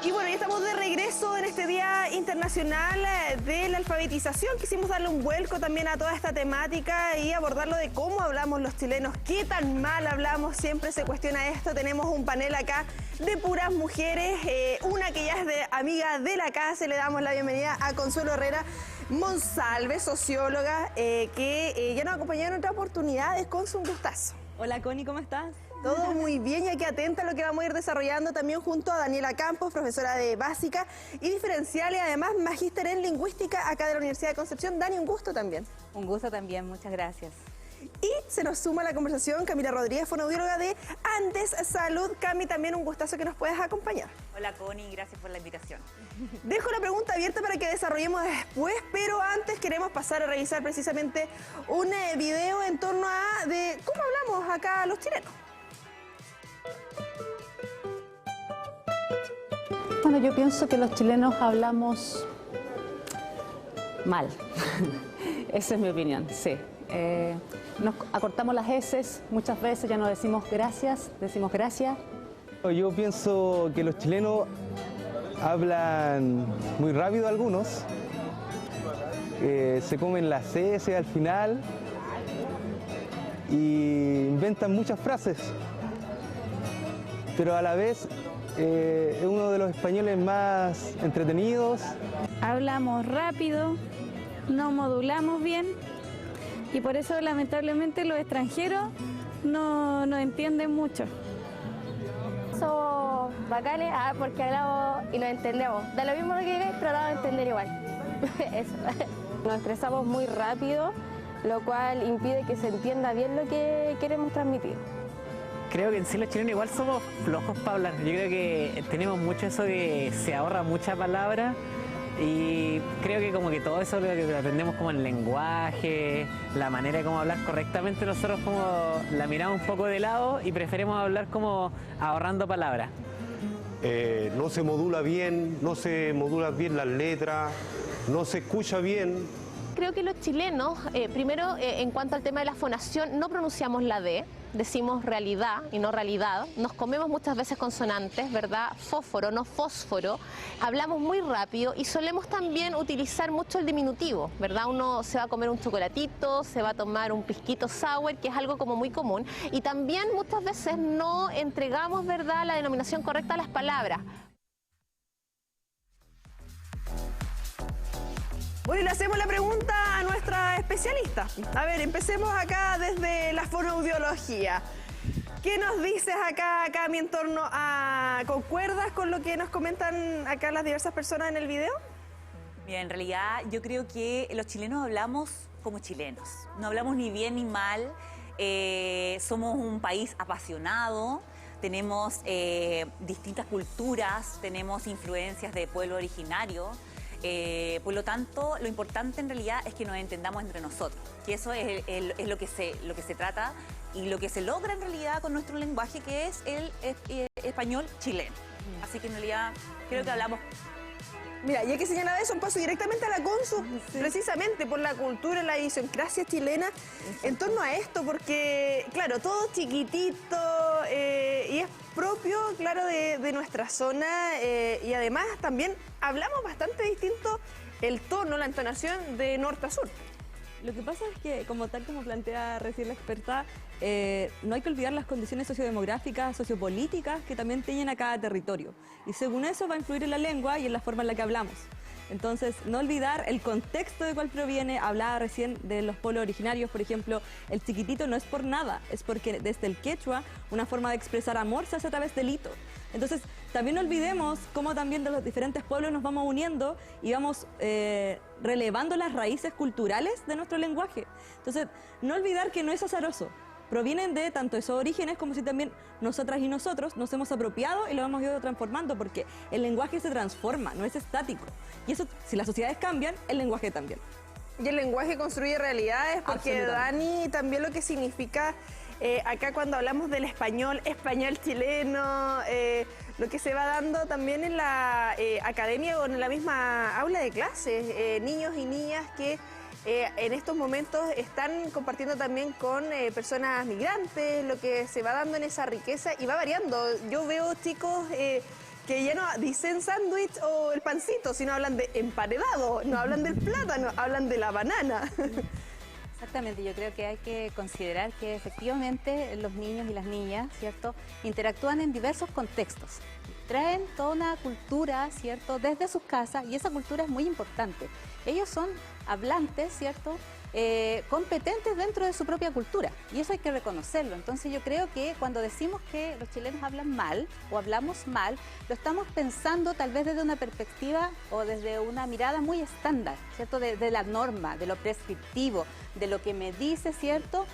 Y bueno, ya estamos de regreso en este Día Internacional de la Alfabetización. Quisimos darle un vuelco también a toda esta temática y abordarlo de cómo hablamos los chilenos, qué tan mal hablamos, siempre se cuestiona esto. Tenemos un panel acá de puras mujeres, una que ya es amiga de la casa. Le damos la bienvenida a Consuelo Herrera Monsalve, socióloga, que ya nos acompañó en otras oportunidades. Con su gustazo. Hola Connie, ¿cómo estás? Todo muy bien, y aquí atenta a lo que vamos a ir desarrollando también junto a Daniela Campos, profesora de básica y diferencial y además magíster en lingüística acá de la Universidad de Concepción. Dani, un gusto también. Un gusto también, muchas gracias. Y se nos suma a la conversación Camila Rodríguez, fonoaudióloga de Andes Salud. Cami, también un gustazo que nos puedas acompañar. Hola Connie, gracias por la invitación. Dejo la pregunta abierta para que desarrollemos después, pero antes queremos pasar a revisar precisamente un video en torno a de cómo hablamos acá los chilenos. Bueno, yo pienso que los chilenos hablamos mal. Esa es mi opinión, sí. Nos acortamos las eses, muchas veces ya no decimos gracias, decimos gracias. Yo pienso que los chilenos hablan muy rápido algunos, se comen las eses al final y inventan muchas frases, pero a la vez es uno de los españoles más entretenidos. Hablamos rápido, no modulamos bien y por eso lamentablemente los extranjeros no nos entienden mucho. Somos bacanes porque hablamos y nos entendemos. Da lo mismo lo que digáis, tratamos de entender igual. Eso. Nos expresamos muy rápido, lo cual impide que se entienda bien lo que queremos transmitir. Creo que en sí los chilenos igual somos flojos para hablar. Yo creo que tenemos mucho eso de se ahorra mucha palabra y creo que como que todo eso lo que aprendemos como el lenguaje, la manera de cómo hablar correctamente, nosotros como la miramos un poco de lado y preferimos hablar como ahorrando palabras. No se modula bien, no se modulan bien las letras, no se escucha bien. Creo que los chilenos, primero en cuanto al tema de la fonación, no pronunciamos la D, decimos realidad y no realidad. Nos comemos muchas veces consonantes, ¿verdad? Fósforo, no fósforo. Hablamos muy rápido y solemos también utilizar mucho el diminutivo, ¿verdad? Uno se va a comer un chocolatito, se va a tomar un pisquito sour, que es algo como muy común. Y también muchas veces no entregamos, ¿verdad?, la denominación correcta a las palabras. Bueno, y le hacemos la pregunta a nuestra especialista. A ver, empecemos acá desde la fonoaudiología. ¿Qué nos dices acá, Cami, en torno a... ¿Concuerdas con lo que nos comentan acá las diversas personas en el video? Bien, en realidad yo creo que los chilenos hablamos como chilenos. No hablamos ni bien ni mal. Somos un país apasionado. Tenemos distintas culturas, tenemos influencias de pueblo originario. Por lo tanto, lo importante en realidad es que nos entendamos entre nosotros, que eso es lo que se trata y lo que se logra en realidad con nuestro lenguaje, que es el español chileno. Así que en realidad creo que hablamos. Mira, ya que señalaba eso, paso directamente a la Consu, precisamente por la cultura y la idiosincrasia chilena en torno a esto, porque, claro, todo chiquitito y es propio, claro, de nuestra zona y además también hablamos bastante distinto el tono, la entonación de norte a sur. Lo que pasa es que, como plantea recién la experta, no hay que olvidar las condiciones sociodemográficas, sociopolíticas que también tienen a cada territorio. Y según eso va a influir en la lengua y en la forma en la que hablamos. Entonces, no olvidar el contexto de cuál proviene. Hablaba recién de los pueblos originarios, por ejemplo, el chiquitito no es por nada, es porque desde el quechua una forma de expresar amor se hace a través del hito. Entonces, también no olvidemos cómo también de los diferentes pueblos nos vamos uniendo y vamos relevando las raíces culturales de nuestro lenguaje. Entonces, no olvidar que no es azaroso. Provienen de tanto esos orígenes como si también nosotras y nosotros nos hemos apropiado y lo hemos ido transformando, porque el lenguaje se transforma, no es estático. Y eso, si las sociedades cambian, el lenguaje también. Y el lenguaje construye realidades, porque Dani, también lo que significa acá cuando hablamos del español chileno, lo que se va dando también en la academia o en la misma aula de clases, niños y niñas que en estos momentos están compartiendo también con personas migrantes, lo que se va dando en esa riqueza y va variando. Yo veo chicos que ya no dicen sándwich o el pancito, sino hablan de emparedado, no hablan del plátano, hablan de la banana. Exactamente, yo creo que hay que considerar que efectivamente los niños y las niñas, ¿cierto?, interactúan en diversos contextos. Traen toda una cultura, ¿cierto?, desde sus casas, y esa cultura es muy importante. Ellos son hablantes, ¿cierto?, competentes dentro de su propia cultura, y eso hay que reconocerlo. Entonces yo creo que cuando decimos que los chilenos hablan mal o hablamos mal, lo estamos pensando tal vez desde una perspectiva o desde una mirada muy estándar, ¿cierto?, de la norma, de lo prescriptivo, de lo que me dice, ¿cierto?,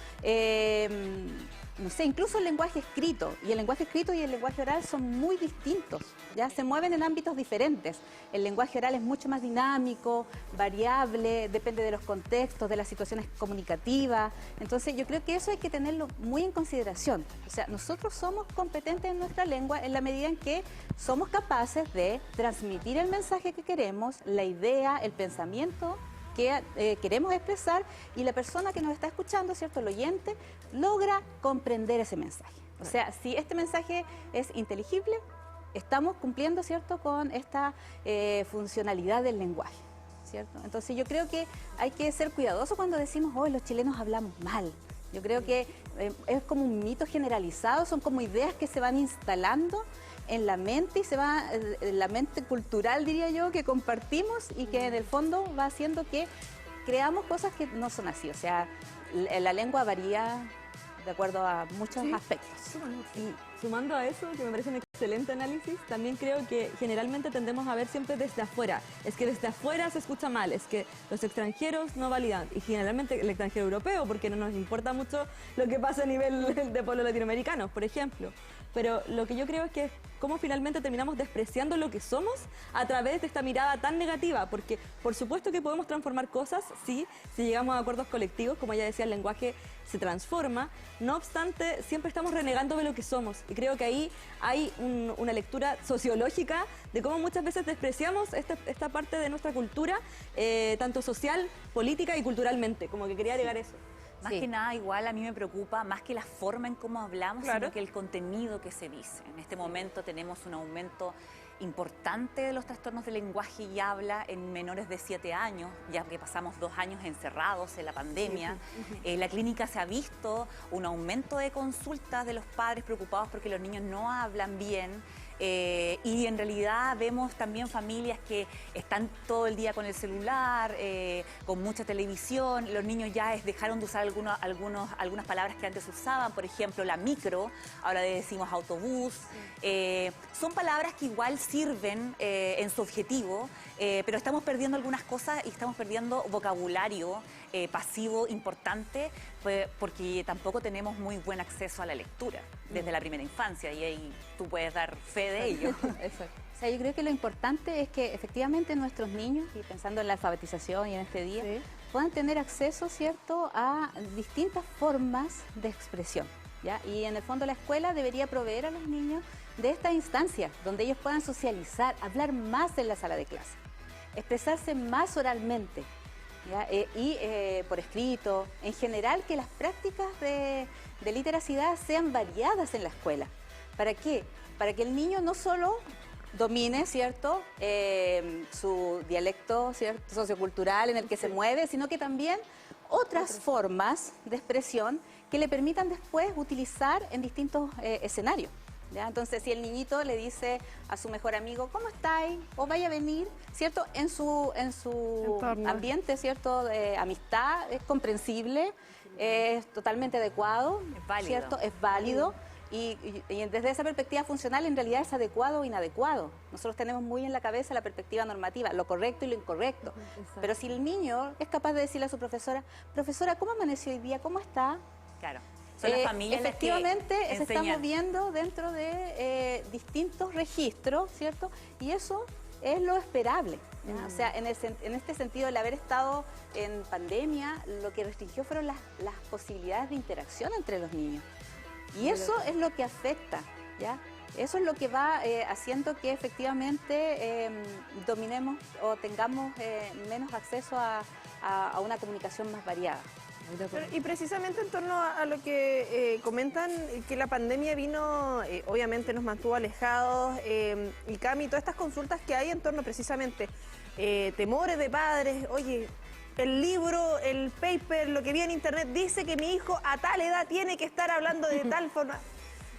no sé, incluso el lenguaje escrito y el lenguaje oral son muy distintos, ya se mueven en ámbitos diferentes. El lenguaje oral es mucho más dinámico, variable, depende de los contextos, de las situaciones comunicativas. Entonces yo creo que eso hay que tenerlo muy en consideración. O sea, nosotros somos competentes en nuestra lengua en la medida en que somos capaces de transmitir el mensaje que queremos, la idea, el pensamiento que queremos expresar, y la persona que nos está escuchando, ¿cierto?, el oyente, logra comprender ese mensaje. O sea, si este mensaje es inteligible, estamos cumpliendo, ¿cierto?, con esta funcionalidad del lenguaje, ¿cierto? Entonces yo creo que hay que ser cuidadosos cuando decimos, oh, los chilenos hablamos mal. Yo creo que es como un mito generalizado, son como ideas que se van instalando en la mente y se va en la mente cultural, diría yo, que compartimos y que en el fondo va haciendo que creamos cosas que no son así. O sea, la lengua varía de acuerdo a muchos aspectos. Y sumando a eso, que me parece un excelente análisis, también creo que generalmente tendemos a ver siempre desde afuera. Es que desde afuera se escucha mal, es que los extranjeros no validan, y generalmente el extranjero europeo, porque no nos importa mucho lo que pasa a nivel de pueblos latinoamericanos, por ejemplo. Pero lo que yo creo es que cómo finalmente terminamos despreciando lo que somos a través de esta mirada tan negativa, porque por supuesto que podemos transformar cosas, sí, si llegamos a acuerdos colectivos, como ya decía, el lenguaje se transforma, no obstante, siempre estamos renegando de lo que somos, y creo que ahí hay una lectura sociológica de cómo muchas veces despreciamos esta parte de nuestra cultura, tanto social, política y culturalmente, como que quería agregar eso. Más que nada, igual a mí me preocupa más que la forma en cómo hablamos, sino que el contenido que se dice. En este momento tenemos un aumento importante de los trastornos de lenguaje y habla en menores de 7 años, ya que pasamos 2 años encerrados en la pandemia. La clínica se ha visto un aumento de consultas de los padres preocupados porque los niños no hablan bien. Y en realidad vemos también familias que están todo el día con el celular, con mucha televisión. Los niños ya dejaron de usar algunas palabras que antes usaban, por ejemplo la micro, ahora le decimos autobús. Son palabras que igual sirven en su objetivo, pero estamos perdiendo algunas cosas y estamos perdiendo vocabulario pasivo importante, porque tampoco tenemos muy buen acceso a la lectura desde la primera infancia, y ahí tú puedes dar fe de ello. Exacto. O sea, yo creo que lo importante es que efectivamente nuestros niños, y pensando en la alfabetización y en este día, puedan tener acceso, ¿cierto?, a distintas formas de expresión, ¿ya? Y en el fondo la escuela debería proveer a los niños de esta instancia donde ellos puedan socializar, hablar más en la sala de clase, expresarse más oralmente, ¿ya? Y por escrito, en general, que las prácticas de literacidad sean variadas en la escuela. ¿Para qué? Para que el niño no solo domine, ¿cierto?, su dialecto, ¿cierto?, sociocultural en el que se mueve, sino que también otras formas de expresión que le permitan después utilizar en distintos escenarios, ¿ya? Entonces, si el niñito le dice a su mejor amigo, ¿cómo estáis? O vaya a venir, ¿cierto?, en su ambiente, ¿cierto?, de amistad, es comprensible, es totalmente adecuado, es válido, ¿cierto?, es válido. Y desde esa perspectiva funcional, en realidad es adecuado o inadecuado. Nosotros tenemos muy en la cabeza la perspectiva normativa, lo correcto y lo incorrecto. Exacto. Pero si el niño es capaz de decirle a su profesora, profesora, ¿cómo amaneció hoy día? ¿Cómo está? Claro. Son las familias efectivamente las que se está moviendo dentro de distintos registros, ¿cierto? Y eso es lo esperable. O sea, en este sentido, el haber estado en pandemia, lo que restringió fueron las posibilidades de interacción entre los niños. Y eso es lo que afecta, ¿ya? Eso es lo que va haciendo que efectivamente dominemos o tengamos menos acceso a una comunicación más variada. Y precisamente en torno a lo que comentan, que la pandemia vino, obviamente nos mantuvo alejados, y Cami, todas estas consultas que hay en torno precisamente, temores de padres, oye, el libro, el paper, lo que vi en internet dice que mi hijo a tal edad tiene que estar hablando de tal forma.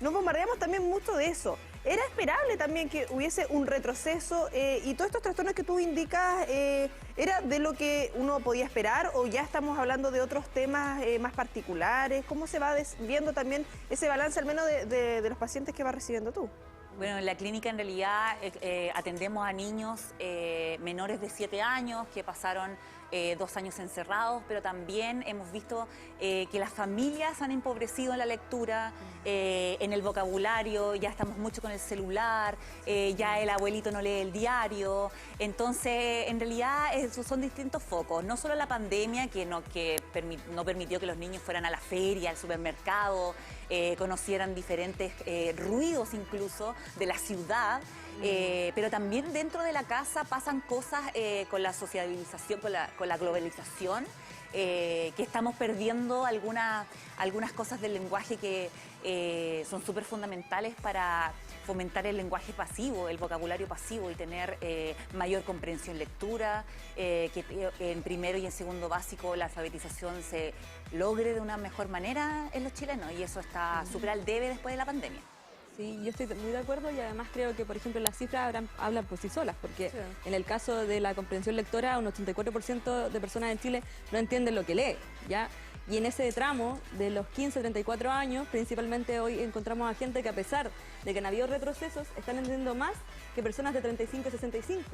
Nos bombardeamos también mucho de eso. Era esperable también que hubiese un retroceso y todos estos trastornos que tú indicas, ¿era de lo que uno podía esperar o ya estamos hablando de otros temas más particulares? ¿Cómo se va viendo también ese balance al menos de los pacientes que vas recibiendo tú? Bueno, en la clínica en realidad atendemos a niños menores de 7 años que pasaron 2 años encerrados, pero también hemos visto que las familias han empobrecido en la lectura, en el vocabulario, ya estamos mucho con el celular, ya el abuelito no lee el diario. Entonces, en realidad, esos son distintos focos. No solo la pandemia, que no permitió que los niños fueran a la feria, al supermercado, conocieran diferentes ruidos incluso de la ciudad, pero también dentro de la casa pasan cosas con la sociabilización, con la globalización, que estamos perdiendo algunas cosas del lenguaje que son súper fundamentales para fomentar el lenguaje pasivo, el vocabulario pasivo y tener mayor comprensión lectura, que en primero y en segundo básico la alfabetización se logre de una mejor manera en los chilenos, y eso está súper al debe después de la pandemia. Sí, yo estoy muy de acuerdo, y además creo que, por ejemplo, las cifras hablan por sí solas, porque en el caso de la comprensión lectora, un 84% de personas en Chile no entienden lo que lee, ¿ya? Y en ese tramo de los 15 a 34 años, principalmente hoy encontramos a gente que, a pesar de que han habido retrocesos, están entendiendo más que personas de 35 a 65.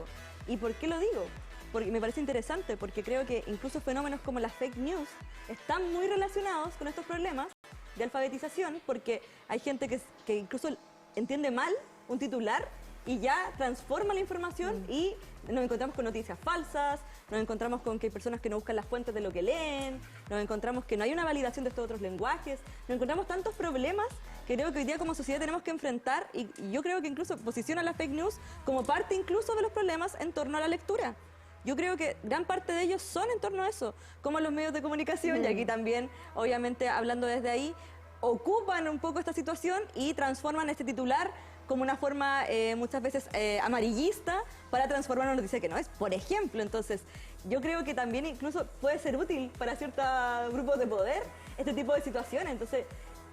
¿Y por qué lo digo? Porque me parece interesante, porque creo que incluso fenómenos como las fake news están muy relacionados con estos problemas de alfabetización, porque hay gente que incluso entiende mal un titular y ya transforma la información y nos encontramos con noticias falsas, nos encontramos con que hay personas que no buscan las fuentes de lo que leen, nos encontramos que no hay una validación de estos otros lenguajes, nos encontramos tantos problemas que creo que hoy día como sociedad tenemos que enfrentar, y yo creo que incluso posiciona las fake news como parte incluso de los problemas en torno a la lectura. Yo creo que gran parte de ellos son en torno a eso, como los medios de comunicación, y aquí también, obviamente, hablando desde ahí, ocupan un poco esta situación y transforman este titular como una forma muchas veces amarillista para transformar una noticia que no es, por ejemplo. Entonces, yo creo que también incluso puede ser útil para ciertos grupos de poder este tipo de situaciones. Entonces,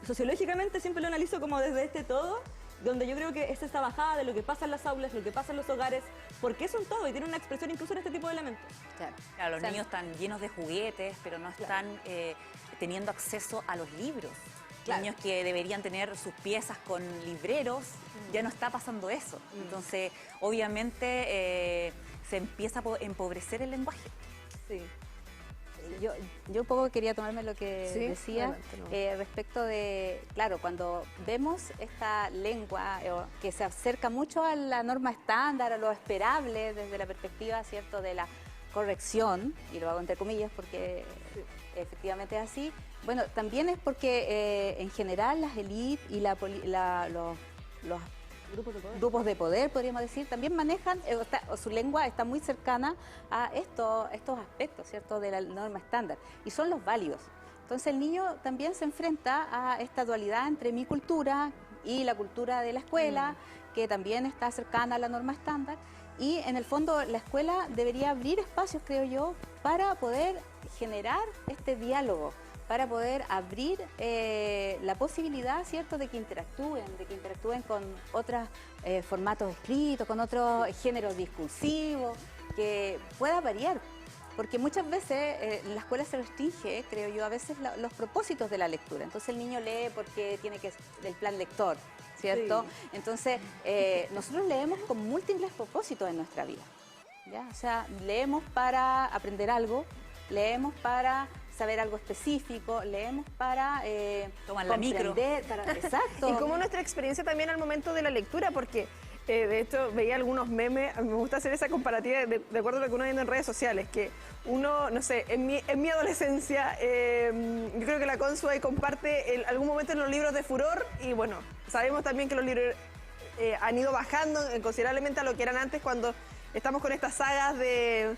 sociológicamente siempre lo analizo como desde este todo, donde yo creo que es esta bajada de lo que pasa en las aulas, lo que pasa en los hogares, porque es un todo y tiene una expresión incluso en este tipo de elementos. Claro, los niños están llenos de juguetes, pero no están teniendo acceso a los libros. Niños que deberían tener sus piezas con libreros, ya no está pasando eso. Entonces, obviamente, se empieza a empobrecer el lenguaje. Sí. Yo un poco quería tomarme lo que decía respecto de, claro, cuando vemos esta lengua que se acerca mucho a la norma estándar, a lo esperable desde la perspectiva, ¿cierto?, de la corrección, y lo hago entre comillas porque efectivamente es así. Bueno, también es porque en general las élites y los grupos de poder, podríamos decir, también manejan, su lengua está muy cercana a estos aspectos, ¿cierto?, de la norma estándar, y son los válidos. Entonces el niño también se enfrenta a esta dualidad entre mi cultura y la cultura de la escuela, que también está cercana a la norma estándar, y en el fondo la escuela debería abrir espacios, creo yo, para poder generar este diálogo, para poder abrir la posibilidad, ¿cierto?, de que interactúen con otros formatos escritos, con otros géneros discursivos, que pueda variar. Porque muchas veces la escuela se restringe, creo yo, a veces los propósitos de la lectura. Entonces el niño lee porque tiene que del plan lector, ¿cierto? Sí. Entonces nosotros leemos con múltiples propósitos en nuestra vida, ¿ya? O sea, leemos para aprender algo, leemos para saber algo específico, leemos para tomar la micro. Exacto. Y como nuestra experiencia también al momento de la lectura, porque de hecho veía algunos memes, a mí me gusta hacer esa comparativa de acuerdo a lo que uno viendo en redes sociales, que uno, no sé, en mi adolescencia, yo creo que la Consu ahí comparte algún momento en los libros de furor, y bueno, sabemos también que los libros han ido bajando considerablemente a lo que eran antes, cuando estamos con estas sagas de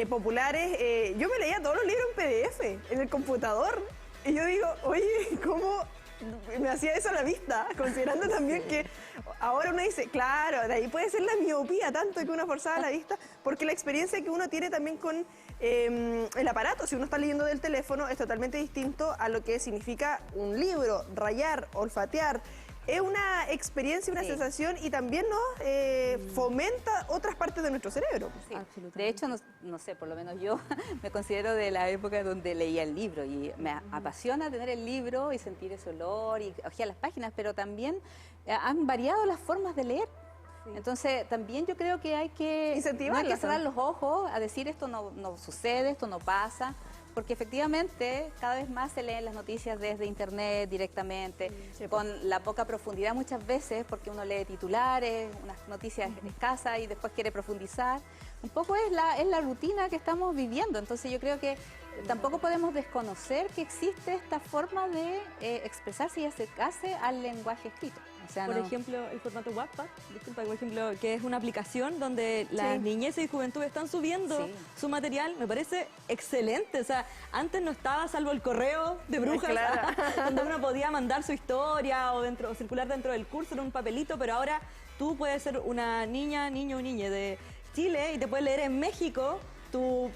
populares, yo me leía todos los libros en PDF, en el computador. Y yo digo, oye, ¿cómo me hacía eso a la vista? Considerando también que ahora uno dice, claro, de ahí puede ser la miopía, tanto que uno forzaba la vista, porque la experiencia que uno tiene también con el aparato, si uno está leyendo del teléfono, es totalmente distinto a lo que significa un libro, rayar, olfatear. Es una experiencia, una sensación y también nos fomenta otras partes de nuestro cerebro. Sí. De hecho, no sé, por lo menos yo me considero de la época donde leía el libro y me apasiona tener el libro y sentir ese olor y ojear las páginas, pero también han variado las formas de leer. Entonces, también yo creo que hay que no hay que cerrar los ojos a decir esto no sucede, esto no pasa. Porque efectivamente cada vez más se leen las noticias desde internet directamente, con la poca profundidad muchas veces, porque uno lee titulares, unas noticias escasas y después quiere profundizar. Un poco es la rutina que estamos viviendo, entonces yo creo que tampoco podemos desconocer que existe esta forma de expresarse y acercarse al lenguaje escrito. O sea, por ejemplo, el formato Wattpad, disculpa, por ejemplo, que es una aplicación donde las niñeces y juventudes están subiendo su material, me parece excelente. O sea, antes no estaba, salvo el correo de brujas, donde uno podía mandar su historia o circular dentro del curso en un papelito, pero ahora tú puedes ser una niña, niño o niña de Chile y te puedes leer en México tu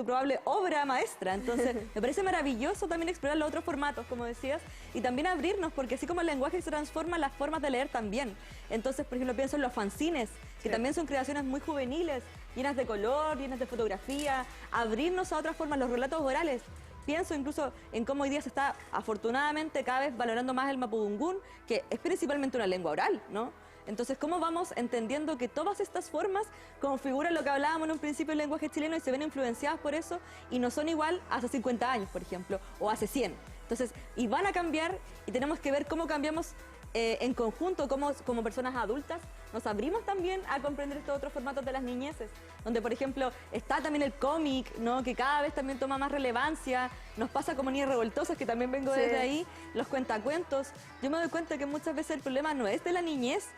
probable obra maestra. Entonces, me parece maravilloso también explorar los otros formatos, como decías, y también abrirnos, porque así como el lenguaje se transforma, las formas de leer también. Entonces, por ejemplo, pienso en los fanzines, que también son creaciones muy juveniles, llenas de color, llenas de fotografía, abrirnos a otras formas, los relatos orales. Pienso incluso en cómo hoy día se está, afortunadamente, cada vez valorando más el mapudungún, que es principalmente una lengua oral, ¿no? Entonces, ¿cómo vamos entendiendo que todas estas formas configuran lo que hablábamos en un principio del lenguaje chileno y se ven influenciadas por eso y no son igual hace 50 años, por ejemplo, o hace 100? Entonces, y van a cambiar y tenemos que ver cómo cambiamos en conjunto, como personas adultas, nos abrimos también a comprender estos otros formatos de las niñeces, donde, por ejemplo, está también el cómic, ¿no? Que cada vez también toma más relevancia, nos pasa como Niñas Revoltosas, que también vengo desde ahí, los cuentacuentos. Yo me doy cuenta que muchas veces el problema no es de la niñez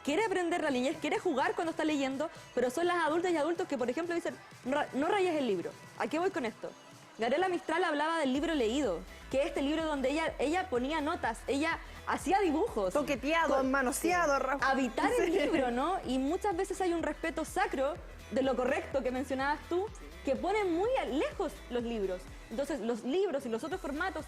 quiere aprender, la niñez quiere jugar cuando está leyendo, pero son las adultas y adultos que, por ejemplo, dicen, no rayes el libro. ¿A qué voy con esto? Gabriela Mistral hablaba del libro leído, que es este libro donde ella ponía notas, ella hacía dibujos. Toqueteado, manoseado. Habitar el libro, ¿no? Y muchas veces hay un respeto sacro de lo correcto que mencionabas tú, que pone muy lejos los libros. Entonces, los libros y los otros formatos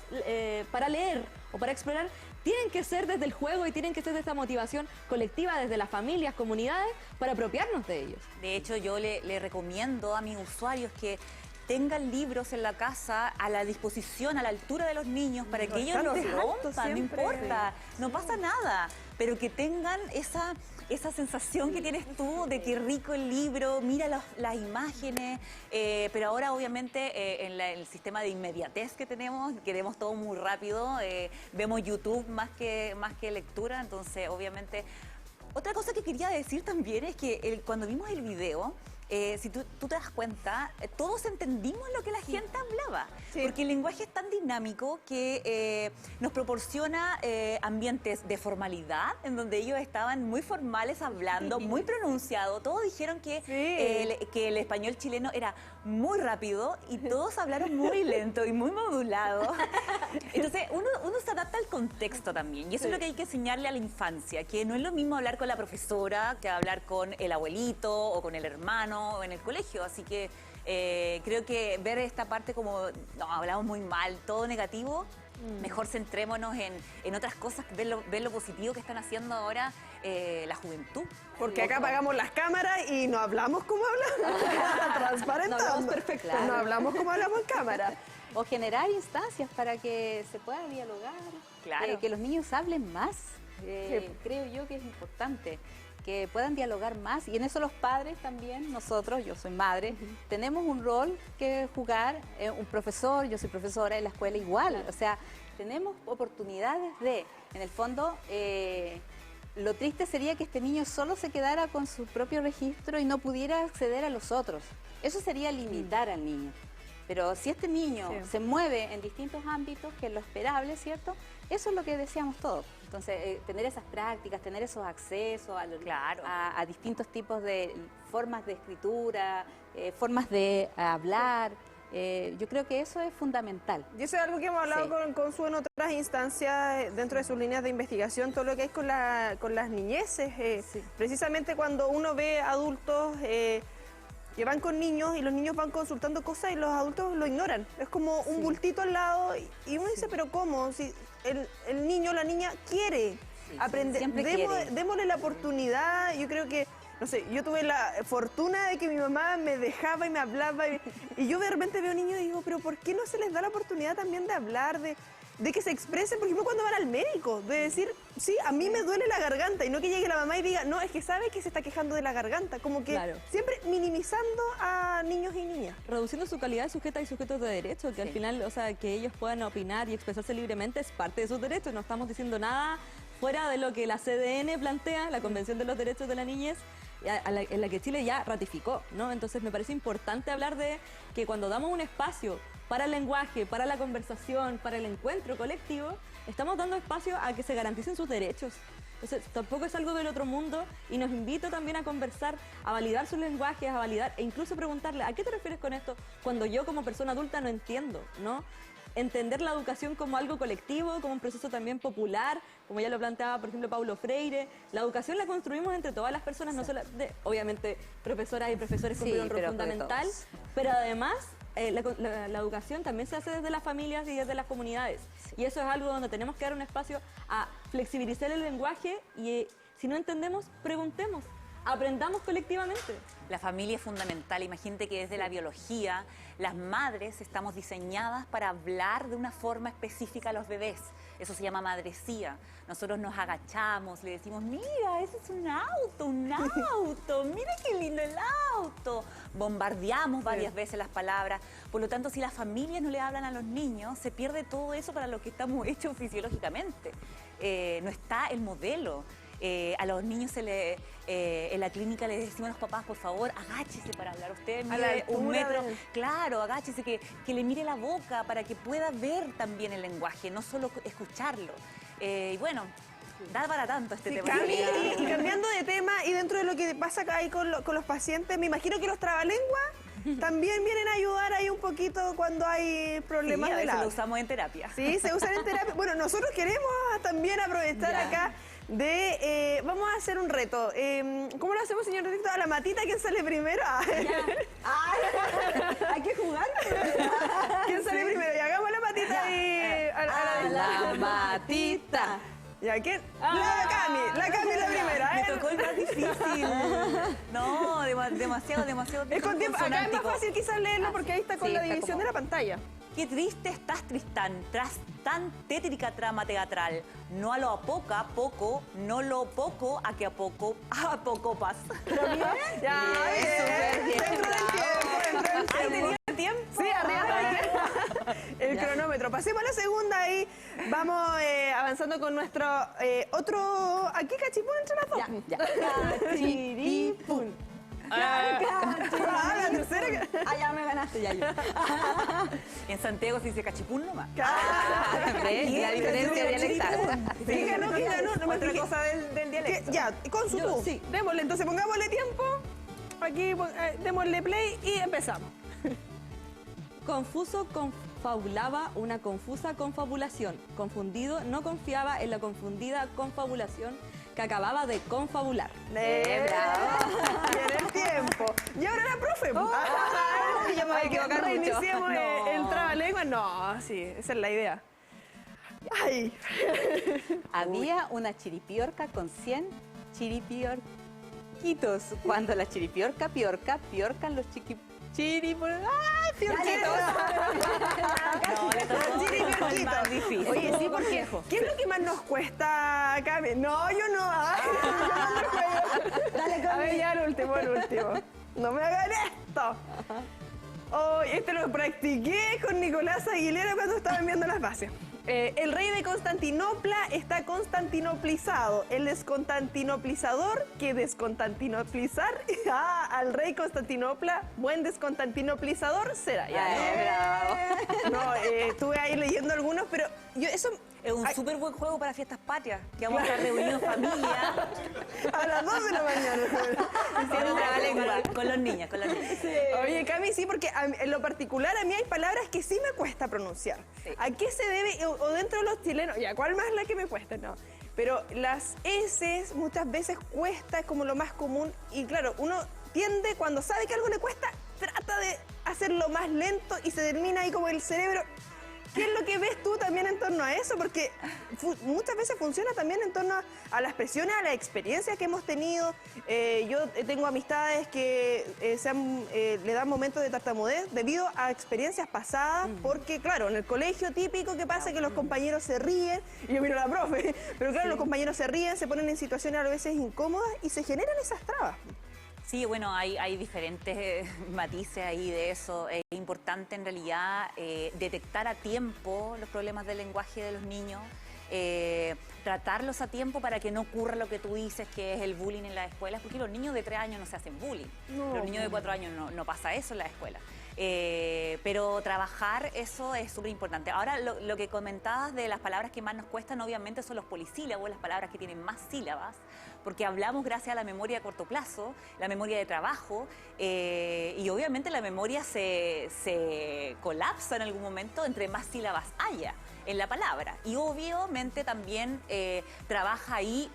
para leer o para explorar tienen que ser desde el juego y tienen que ser desde esta motivación colectiva, desde las familias, comunidades, para apropiarnos de ellos. De hecho, yo le recomiendo a mis usuarios que tengan libros en la casa a la disposición, a la altura de los niños, para que ellos los rompan, no importa, no pasa nada, pero que tengan esa sensación que tienes tú de que rico el libro, mira las imágenes, pero ahora obviamente en el sistema de inmediatez que tenemos, queremos todo muy rápido, vemos YouTube más que lectura, entonces obviamente. Otra cosa que quería decir también es que cuando vimos el video, si tú te das cuenta, todos entendimos lo que la gente hablaba, porque el lenguaje es tan dinámico que nos proporciona ambientes de formalidad, en donde ellos estaban muy formales hablando, muy pronunciado, todos dijeron que el español chileno era muy rápido y todos hablaron muy lento y muy modulado. Entonces uno se adapta al contexto también, y eso es lo que hay que enseñarle a la infancia, que no es lo mismo hablar con la profesora que hablar con el abuelito o con el hermano en el colegio, así que creo que ver esta parte como, no, hablamos muy mal, todo negativo, mejor centrémonos en otras cosas, ver lo positivo que están haciendo ahora la juventud. Porque acá apagamos las cámaras y no hablamos como hablamos, transparentamos. No hablamos perfecto. Claro. No hablamos como hablamos en cámara. O generar instancias para que se pueda dialogar, que los niños hablen más, creo yo que es importante. Que puedan dialogar más, y en eso los padres también, nosotros, yo soy madre, tenemos un rol que jugar, un profesor, yo soy profesora en la escuela igual, o sea, tenemos oportunidades en el fondo, lo triste sería que este niño solo se quedara con su propio registro y no pudiera acceder a los otros, eso sería limitar al niño. Pero si este niño se mueve en distintos ámbitos, que es lo esperable, ¿cierto? Eso es lo que deseamos todos. Entonces, tener esas prácticas, tener esos accesos Claro. a distintos tipos de formas de escritura, formas de hablar, yo creo que eso es fundamental. Y eso es algo que hemos hablado Sí. con Su en otras instancias dentro de sus líneas de investigación, todo lo que hay con las niñeces. Precisamente cuando uno ve adultos que van con niños y los niños van consultando cosas y los adultos lo ignoran. Es como un bultito al lado y uno dice, pero ¿cómo? Si el niño o la niña quiere aprender, siempre quiere. démosle la oportunidad. Yo creo que, no sé, yo tuve la fortuna de que mi mamá me dejaba y me hablaba y yo de repente veo niños y digo, pero ¿por qué no se les da la oportunidad también de hablar, de que se expresen? Por ejemplo, cuando van al médico, de decir, sí, a mí me duele la garganta y no que llegue la mamá y diga, no, es que sabe que se está quejando de la garganta, como que Claro. siempre minimizando a niños y niñas. Reduciendo su calidad de sujeta y sujetos de derecho, que al final, o sea, que ellos puedan opinar y expresarse libremente es parte de sus derechos. No estamos diciendo nada fuera de lo que la CDN plantea, la Convención de los Derechos de la Niñez, en la que Chile ya ratificó, ¿no? Entonces me parece importante hablar de que cuando damos un espacio para el lenguaje, para la conversación, para el encuentro colectivo, estamos dando espacio a que se garanticen sus derechos. Entonces, tampoco es algo del otro mundo y nos invito también a conversar, a validar sus lenguajes, a validar e incluso preguntarle, ¿a qué te refieres con esto? Cuando yo como persona adulta no entiendo, ¿no? Entender la educación como algo colectivo, como un proceso también popular, como ya lo planteaba, por ejemplo, Paulo Freire. La educación la construimos entre todas las personas, no solo obviamente, profesoras y profesores cumplen un rol pero de fundamental, todos. pero además la educación también se hace desde las familias y desde las comunidades. Y eso es algo donde tenemos que dar un espacio a flexibilizar el lenguaje y si no entendemos, preguntemos, aprendamos colectivamente. La familia es fundamental. Imagínate que desde la biología, las madres estamos diseñadas para hablar de una forma específica a los bebés. Eso se llama madrecía. Nosotros nos agachamos, le decimos, mira, ese es un auto, mira qué lindo el auto. Bombardeamos varias veces las palabras. Por lo tanto, si las familias no le hablan a los niños, se pierde todo eso para lo que estamos hechos fisiológicamente. No está el modelo. A los niños en la clínica les decimos a los papás, por favor, agáchese para hablar. Usted mide un metro. Claro, agáchese, que le mire la boca para que pueda ver también el lenguaje, no solo escucharlo. Y bueno, da para tanto este tema. Y cambiando de tema y dentro de lo que pasa acá ahí con los pacientes, me imagino que los trabalenguas también vienen a ayudar ahí un poquito cuando hay problemas a de veces la... lo usamos en terapia. Sí, se usan en terapia. Bueno, nosotros queremos también aprovechar acá de... vamos a hacer un reto. ¿Cómo lo hacemos, señor director? ¿A la matita quién sale primero? Hay que jugar. ¿Quién sale primero? Y hagamos la matita y... A la matita. ¿Ya quién? La Cami la primera. Me tocó el más difícil. No, demasiado Es con tiempo. Acá es más fácil quizás leerlo porque ahí está con la división de la pantalla. Qué triste estás, Tristán, tras tan tétrica trama teatral. No a lo a poco, no lo poco, a que a poco pas. ¿Pero bien? Ya, bien. Dentro del tiempo. Sí, arriba el cronómetro. Pasemos a la segunda y vamos avanzando con nuestro otro... ¿Aquí cachipún entre las dos? Ya. Cachiripún. La tercera. Ya me ganaste, ya yo. En Santiago se dice cachipún nomás. La diferencia dialectal. Sí, ganó. Otra cosa del dialecto. Ya, con su tú. Sí. Démosle, entonces pongámosle tiempo. Aquí démosle play y empezamos. Confuso confabulaba una confusa confabulación. Confundido no confiaba en la confundida confabulación que acababa de confabular. ¡Bravo! Tiene el tiempo. Y ahora la profe. Ya me voy a equivocar mucho. Reiniciemos el trabalengua. No, sí, esa es la idea. Ay. Había una chiripiorca con 100 chiripiorquitos. Cuando la chiripiorca piorcan los chiripiorquitos. ¡Ay, piorquitos! No, le tocó el más difícil. Oye, sí, porque ¿qué es lo que más nos cuesta acá? No, yo no. Dale, a ver, ya el último. No me hagan esto. Oh, este lo practiqué con Nicolás Aguilera cuando estaban viendo las bases. El rey de Constantinopla está constantinoplizado. El desconstantinoplizador que desconstantinoplizar al rey Constantinopla, buen desconstantinoplizador será. Ya, bravo. No, estuve ahí leyendo algunos, pero yo eso Es un súper buen juego para fiestas patrias, que vamos a estar reunidos en familia. A las 2 de la mañana. Haciendo trabalengua con los niños, Oye, Cami, sí, porque en lo particular a mí hay palabras que sí me cuesta pronunciar. Sí. ¿A qué se debe? O dentro de los chilenos, ya, ¿cuál más es la que me cuesta? No. Pero las S muchas veces cuesta, es como lo más común. Y claro, uno tiende, cuando sabe que algo le cuesta, trata de hacerlo más lento y se termina ahí como el cerebro. ¿Qué es lo que ves tú también en torno a eso? Porque muchas veces funciona también en torno a las presiones, a las experiencias que hemos tenido. Yo tengo amistades que le dan momentos de tartamudez debido a experiencias pasadas, porque claro, en el colegio típico que pasa que los compañeros se ríen, y yo miro a la profe, pero claro, los compañeros se ríen, se ponen en situaciones a veces incómodas y se generan esas trabas. Sí, bueno, hay diferentes matices ahí de eso. Es importante en realidad detectar a tiempo los problemas del lenguaje de los niños, tratarlos a tiempo para que no ocurra lo que tú dices, que es el bullying en las escuelas, porque los niños de 3 años no se hacen bullying. No. Los niños de 4 años no pasa eso en la escuela. Pero trabajar eso es súper importante. Ahora, lo que comentabas de las palabras que más nos cuestan, obviamente son los polisílabos, las palabras que tienen más sílabas, porque hablamos gracias a la memoria a corto plazo, la memoria de trabajo, y obviamente la memoria se colapsa en algún momento entre más sílabas haya en la palabra. Y obviamente también trabaja ahí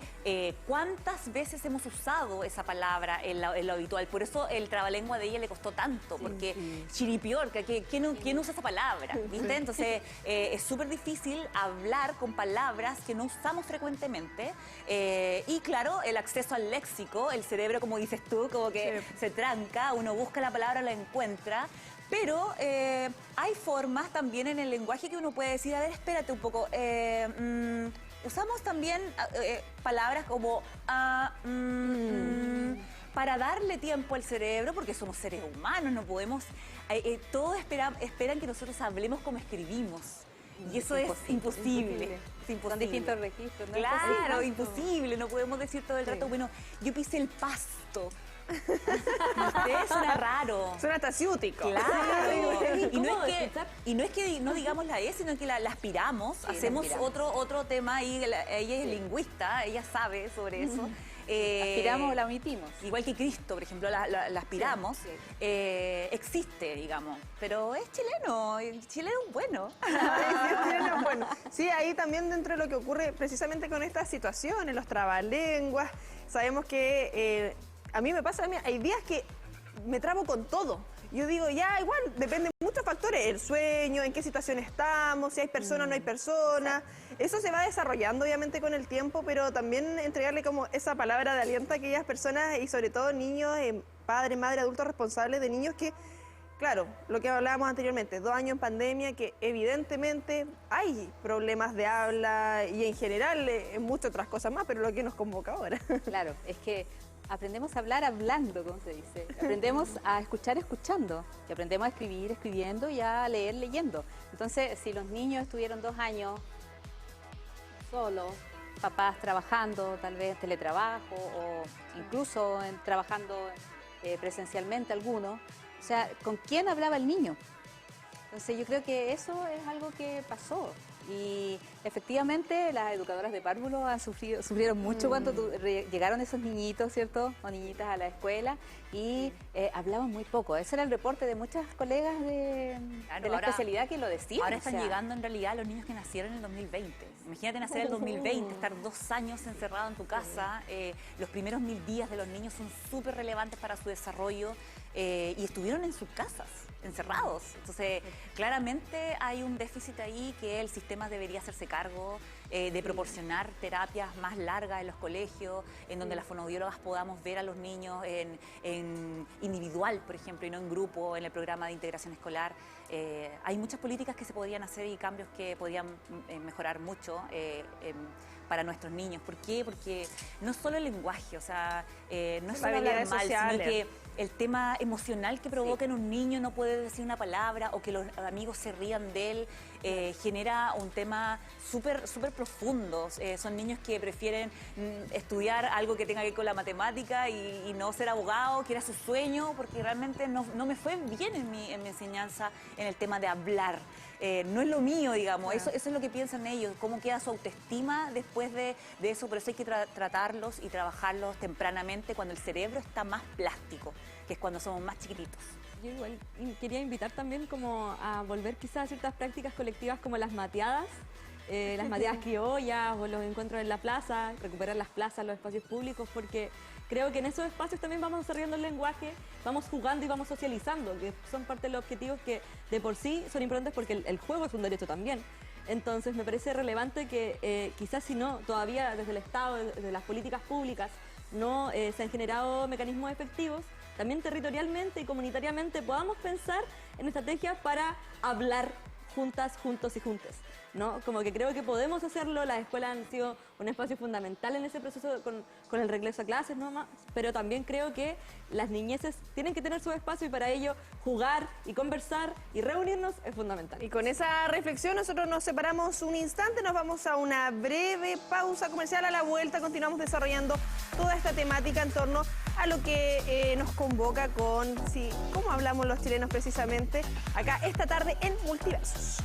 cuántas veces hemos usado esa palabra en lo habitual. Por eso el trabalengua de ella le costó tanto, porque chiripiorca, ¿quién usa esa palabra? ¿Viste? Entonces es súper difícil hablar con palabras que no usamos frecuentemente. Y claro, el acceso al léxico, el cerebro, como dices tú, como que se tranca, uno busca la palabra, la encuentra. Pero hay formas también en el lenguaje que uno puede decir, a ver, espérate un poco, usamos también palabras como para darle tiempo al cerebro, porque somos seres humanos, no podemos, todos esperan que nosotros hablemos como escribimos. Y eso es imposible. Son distintos registros, ¿no? Claro, imposible, no podemos decir todo el rato, bueno, yo pisé el pasto. Ustedes suena raro. Suena hasta ciútico. Claro. Y no es que no digamos la E, sino que la aspiramos. Sí, hacemos otro tema ahí. Ella es lingüista, ella sabe sobre eso. Aspiramos o la omitimos. Igual que Cristo, por ejemplo, la aspiramos. Sí. Existe, digamos. Pero es chileno. El chileno es bueno. Chileno es bueno. Sí, ahí también dentro de lo que ocurre precisamente con estas situaciones, los trabalenguas, sabemos que a mí me pasa, hay días que me trabo con todo. Yo digo, ya, igual, depende de muchos factores, el sueño, en qué situación estamos, si hay personas o no hay personas. Eso se va desarrollando, obviamente, con el tiempo, pero también entregarle como esa palabra de aliento a aquellas personas y sobre todo niños, padres, madres, adultos responsables de niños que, claro, lo que hablábamos anteriormente, 2 años en pandemia, que evidentemente hay problemas de habla y en general en muchas otras cosas más, pero lo que nos convoca ahora. Claro, es que aprendemos a hablar hablando, como se dice. Aprendemos a escuchar escuchando. Y aprendemos a escribir escribiendo y a leer leyendo. Entonces, si los niños estuvieron 2 años solos, papás trabajando, tal vez teletrabajo o incluso trabajando presencialmente algunos, o sea, ¿con quién hablaba el niño? Entonces, yo creo que eso es algo que pasó. Y efectivamente las educadoras de párvulo sufrieron mucho cuando llegaron esos niñitos, ¿cierto? O niñitas a la escuela y hablaban muy poco. Ese era el reporte de muchas colegas de la especialidad que lo decían. Ahora están llegando en realidad los niños que nacieron en el 2020. Imagínate nacer en el 2020, estar 2 años encerrado en tu casa. Los primeros 1000 días de los niños son súper relevantes para su desarrollo y estuvieron en sus casas, encerrados. Entonces, claramente hay un déficit ahí que el sistema debería hacerse cargo de proporcionar terapias más largas en los colegios, en donde las fonoaudiólogas podamos ver a los niños en individual, por ejemplo, y no en grupo, en el programa de integración escolar. Hay muchas políticas que se podrían hacer y cambios que podrían mejorar mucho para nuestros niños. ¿Por qué? Porque no solo el lenguaje, o sea, no es solo hablar mal, sino que el tema emocional que provoca en un niño, no puede decir una palabra o que los amigos se rían de él, genera un tema súper profundo. Son niños que prefieren estudiar algo que tenga que ver con la matemática y no ser abogado, que era su sueño, porque realmente no me fue bien en mi enseñanza en el tema de hablar. no es lo mío, digamos. Eso es lo que piensan ellos, cómo queda su autoestima después de eso. Por eso hay que tratarlos y trabajarlos tempranamente cuando el cerebro está más plástico, que es cuando somos más chiquititos. Yo igual quería invitar también como a volver quizás a ciertas prácticas colectivas como las mateadas criollas o los encuentros en la plaza, recuperar las plazas, los espacios públicos, porque creo que en esos espacios también vamos desarrollando el lenguaje, vamos jugando y vamos socializando, que son parte de los objetivos que de por sí son importantes porque el juego es un derecho también. Entonces me parece relevante que quizás si no, todavía desde el Estado, desde las políticas públicas, no se han generado mecanismos efectivos, también territorialmente y comunitariamente podamos pensar en estrategias para hablar juntas, juntos y juntes, ¿no? Como que creo que podemos hacerlo, las escuelas han sido un espacio fundamental en ese proceso con el regreso a clases, ¿no? Pero también creo que las niñeces tienen que tener su espacio y para ello jugar y conversar y reunirnos es fundamental. Y con esa reflexión nosotros nos separamos un instante, nos vamos a una breve pausa comercial. A la vuelta continuamos desarrollando toda esta temática en torno a lo que nos convoca con cómo hablamos los chilenos precisamente acá esta tarde en Multiversos.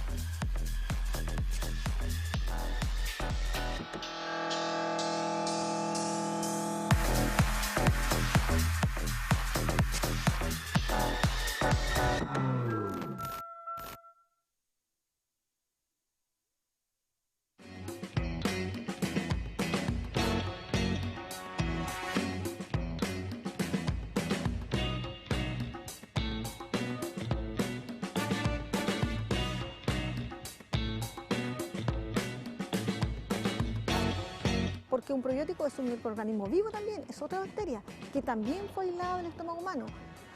Porque un probiótico es un microorganismo vivo también, es otra bacteria que también fue aislada en el estómago humano,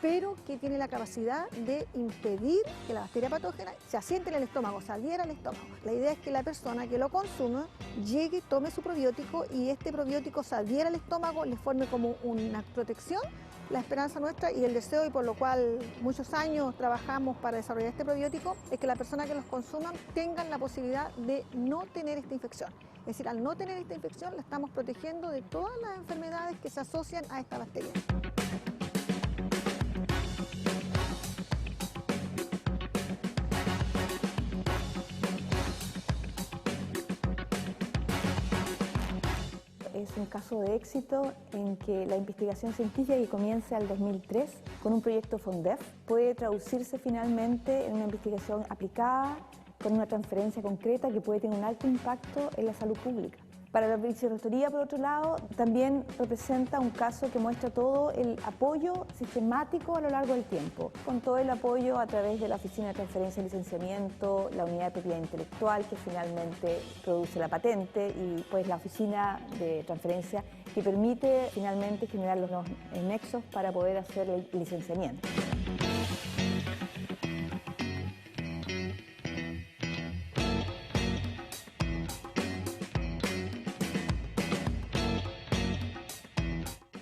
pero que tiene la capacidad de impedir que la bacteria patógena se asiente en el estómago, se adhiera al estómago. La idea es que la persona que lo consuma llegue, tome su probiótico y este probiótico se adhiera al estómago, le forme como una protección. La esperanza nuestra y el deseo, y por lo cual muchos años trabajamos para desarrollar este probiótico, es que la persona que los consuma tengan la posibilidad de no tener esta infección. Es decir, al no tener esta infección la estamos protegiendo de todas las enfermedades que se asocian a esta bacteria. Es un caso de éxito en que la investigación científica que comienza al 2003 con un proyecto FONDEF puede traducirse finalmente en una investigación aplicada con una transferencia concreta que puede tener un alto impacto en la salud pública. Para la vicerrectoría, por otro lado, también representa un caso que muestra todo el apoyo sistemático a lo largo del tiempo, con todo el apoyo a través de la Oficina de Transferencia y Licenciamiento, la Unidad de Propiedad Intelectual, que finalmente produce la patente, y pues la Oficina de Transferencia, que permite finalmente generar los nexos para poder hacer el licenciamiento.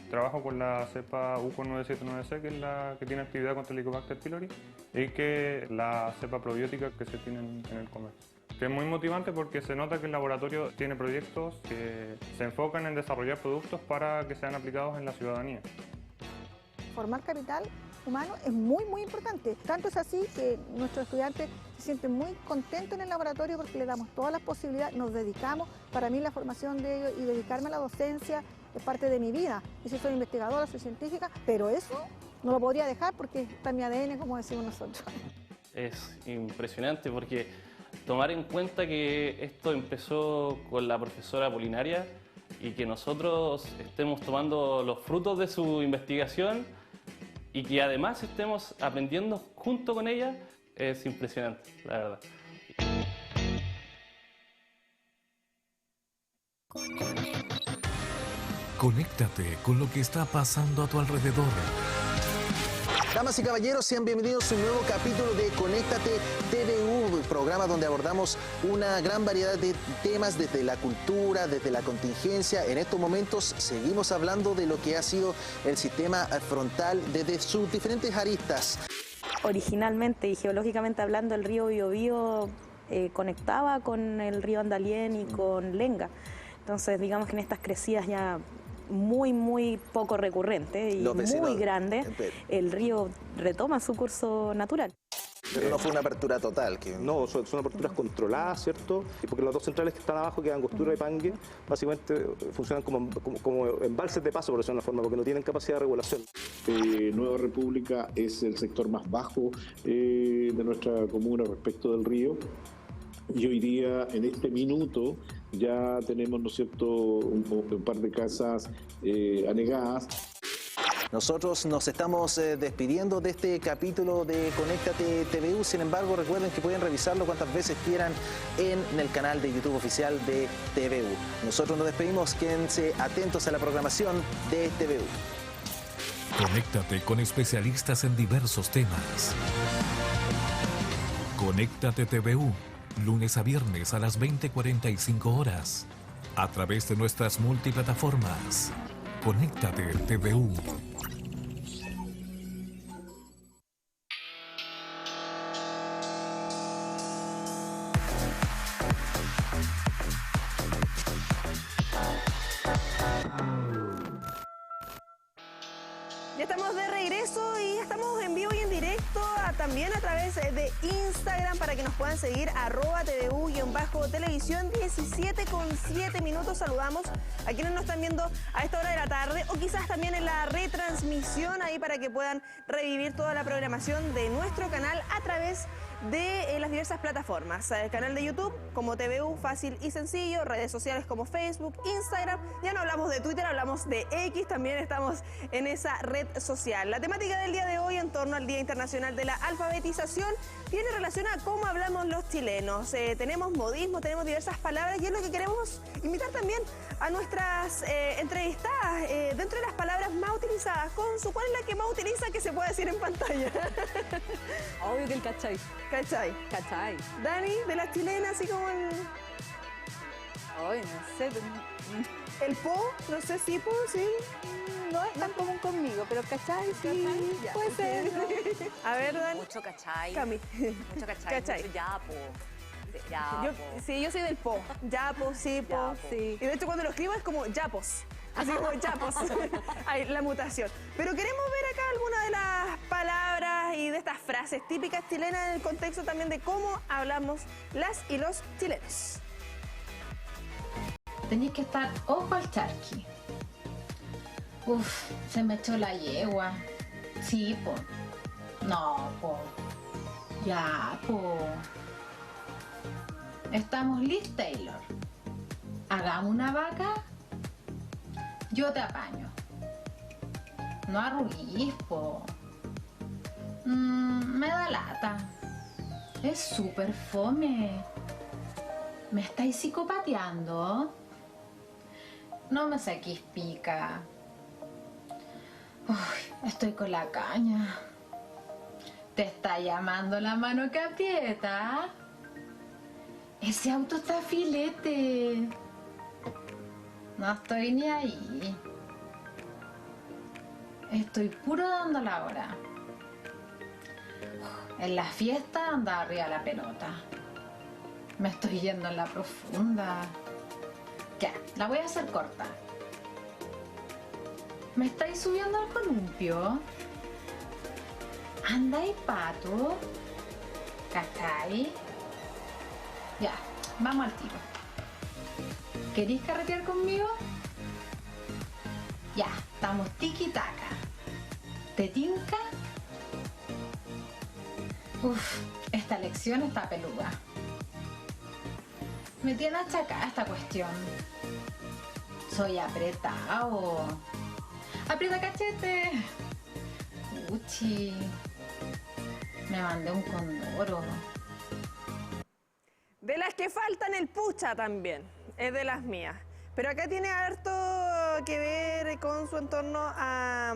Trabajo con la cepa U979C, que es la que tiene actividad contra el Helicobacter pylori, y que la cepa probiótica que se tiene en el comercio. Que es muy motivante porque se nota que el laboratorio tiene proyectos que se enfocan en desarrollar productos para que sean aplicados en la ciudadanía. Formar capital humano es muy importante. Tanto es así que nuestros estudiantes se sienten muy contentos en el laboratorio porque les damos todas las posibilidades, nos dedicamos. Para mí la formación de ellos y dedicarme a la docencia es parte de mi vida. Y si soy investigadora, soy científica, pero eso no lo podría dejar porque está en mi ADN, como decimos nosotros. Es impresionante porque tomar en cuenta que esto empezó con la profesora Polinaria y que nosotros estemos tomando los frutos de su investigación y que además estemos aprendiendo junto con ella, es impresionante, la verdad. Conéctate con lo que está pasando a tu alrededor. Damas y caballeros, sean bienvenidos a un nuevo capítulo de Conéctate TVU, programa donde abordamos una gran variedad de temas desde la cultura, desde la contingencia. En estos momentos seguimos hablando de lo que ha sido el sistema frontal desde sus diferentes aristas. Originalmente y geológicamente hablando, el río Biobío conectaba con el río Andalién y con Lenga. Entonces, digamos que en estas crecidas ya muy poco recurrente y muy grande, el río retoma su curso natural. Pero no fue una apertura total. No, son aperturas controladas, ¿cierto? Y porque las dos centrales que están abajo, que Angostura y Pangue, básicamente funcionan como embalses de paso, por decirlo de una forma, porque no tienen capacidad de regulación. Nueva República es el sector más bajo de nuestra comuna respecto del río. Y hoy día, en este minuto, ya tenemos, ¿no es cierto?, un par de casas anegadas. Nosotros nos estamos despidiendo de este capítulo de Conéctate TVU. Sin embargo, recuerden que pueden revisarlo cuantas veces quieran en el canal de YouTube oficial de TVU. Nosotros nos despedimos. Quédense atentos a la programación de TVU. Conéctate con especialistas en diversos temas. Conéctate TVU, lunes a viernes a las 20:45 horas, a través de nuestras multiplataformas. Conéctate TVU. Ya estamos de regreso y estamos en vivo y en directo también a través de Instagram para que nos puedan seguir @tvu_televisión 17:07 minutos. Saludamos a quienes nos están viendo a esta hora de la tarde o quizás también en la retransmisión ahí para que puedan revivir toda la programación de nuestro canal a través de las diversas plataformas. El canal de YouTube como TVU, fácil y sencillo, redes sociales como Facebook, Instagram, ya no hablamos de Twitter, hablamos de X, también estamos en esa red social. La temática del día de hoy en torno al Día Internacional de la Alfabetización tiene relación a cómo hablamos los chilenos. Tenemos modismos, tenemos diversas palabras y es lo que queremos invitar también a nuestras entrevistadas. Dentro de las palabras más utilizadas, Consu, ¿cuál es la que más utiliza que se puede decir en pantalla? Obvio que el cachai. ¿Cachai? Cachai. Dani, de las chilenas, así como el... Ay, no sé. ¿El po? No sé si po, sí. No es tan común conmigo, pero cachai, sí, Ya, puede ser. A ver, Dani. Mucho cachai. Cami. Mucho cachai. Cachai. Mucho yapo. Yapo. Yo soy del po. Yapo, sí, po. Yapo. Sí. Y de hecho cuando lo escribo es como yapos. Así como yapos. Hay la mutación. Pero queremos ver acá algunas de las palabras y de estas frases típicas chilenas en el contexto también de cómo hablamos las y los chilenos. Tenéis que estar ojo al charqui. Uf, se me echó la yegua. Sí, po. No, po. Ya, po. Estamos listos, Taylor. Hagamos una vaca. Yo te apaño. No arruguís, po. Me da lata. Es súper fome. ¿Me estáis psicopateando? No me saquís pica. Uy, estoy con la caña. ¿Te está llamando la mano que aprieta? Ese auto está filete. No estoy ni ahí. Estoy puro dando la hora. En la fiesta anda arriba la pelota. Me estoy yendo en la profunda. Ya, la voy a hacer corta. ¿Me estáis subiendo al columpio? ¿Andáis pato? ¿Cachai? Ya, vamos al tiro. ¿Queréis carretear conmigo? Ya, estamos tiki-taka. ¿Te tinca? Uf, esta lección está peluda. Me tiene achacada esta cuestión. Soy apretado. ¡Aprieta cachete! Uchi. Me mandé un condoro. De las que faltan el pucha también, es de las mías. Pero acá tiene harto que ver con su entorno a